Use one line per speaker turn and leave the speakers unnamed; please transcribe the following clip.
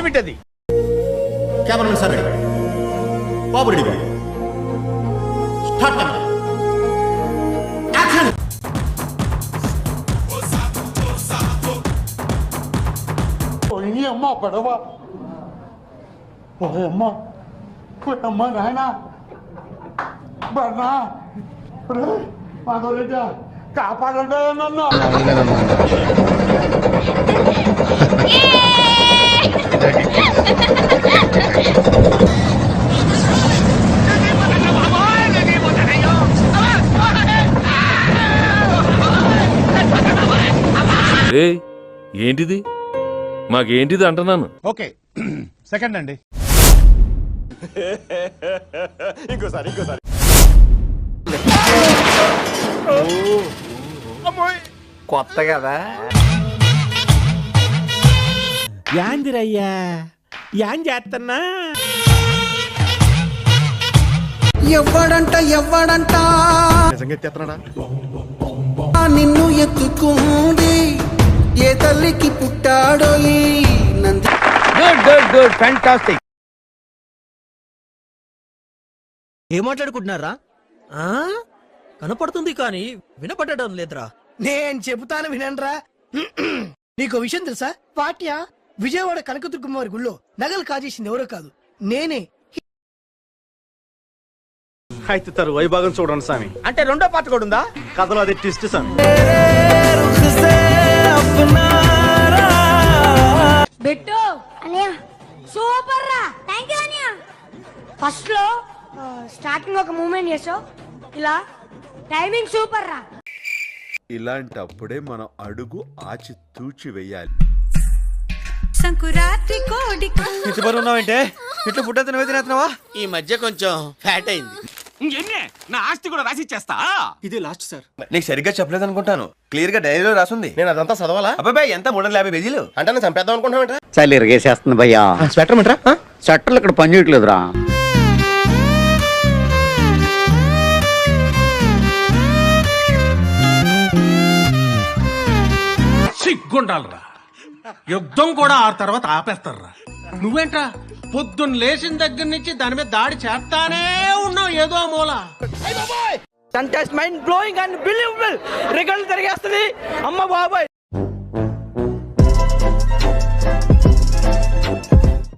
ఏమిటది?
Cameramen sir బాబు ready start action.
అమ్మ పడవ అమ్మ అమ్మ నాయన బన్నా మాధవరెడ్డి కాపాడండి నన్ను.
ఏంటిది మాకేంటిది అంటున్నాను.
ఓకే సెకండ్ అండి.
ఇంకోసారి
కొత్త కదా
యాందిరయ్యా యాన్ చేస్తున్నా.
ఎవ్వడంట
నిజంగా ఎత్తేస్తున్నాడా?
నిన్ను ఎత్తుకుంది ఏ తల్లికి పుట్టాడో ఈ నంది.
Good fantastic.
ఏం మాట్లాడుకుంటున్నారా? కనపడుతుంది కానీ వినపడడం లేదురా. నేను చెబుతాను వినండ్రా. నీకు విషయం తెలుసా? పాట్యా విజయవాడ కనకదుర్గమ్మవారి గుళ్ళో నగలు కాజేసింది ఎవరో కాదు, నేనే.
అయితే తరు వైభాగం చూడండి స్వామి.
అంటే రెండో పాట కూడా ఉందా?
కథలో అదే ట్విస్ట్ స్వామి.
బిట్టు అనియా సూపర్ రా. థాంక్యూ అనియా. ఫస్ట్ లో స్టార్టింగ్ ఒక మూమెంట్ చేసావు, ఇలా టైమింగ్ సూపర్ రా.
ఇలాంటప్పుడే మనం అడుగు ఆచి తూచి వెయ్యాలి.
సంకురాత్రి కోడి
ఇంత బరువు ఉన్నావంటే ఇట్లా ఫుడ్ అంతా నువ్వే తినేస్తున్నావా?
ఈ మధ్య కొంచెం ఫ్యాట్ అయింది.
నా ఆస్తి కూడా రాసి ఇచ్చేస్తా.
ఇదే లాస్ట్ సార్.
నీకు సరిగ్గా చెప్పలేదు అనుకుంటాను. క్లియర్ గా డైరీలో రాసుంది.
నేను అదంతా చదవాలా?
అబ్బాయి ఎంత 350 పేజీలు
అంటే నేను చంపేద్దాం అనుకుంటున్నామంట.
చలి ఇరగేసేస్తుంది భయ్యా.
స్వెటర్ మిట్రా
స్వెటర్లు ఇక్కడ పని చేయట్లేదురా.
సిగ్గుండాలరా. యుద్ధం కూడా ఆ తర్వాత ఆపేస్తారా. నువ్వేంట్రా పొద్దున్న లేచిన దగ్గర నుంచి దాని మీద దాడి చేస్తానే ఉన్నావు ఏదో మూల.
Mind blowing and believable. రికార్డులు తిరిగేస్తుంది. అమ్మ బాబాయ్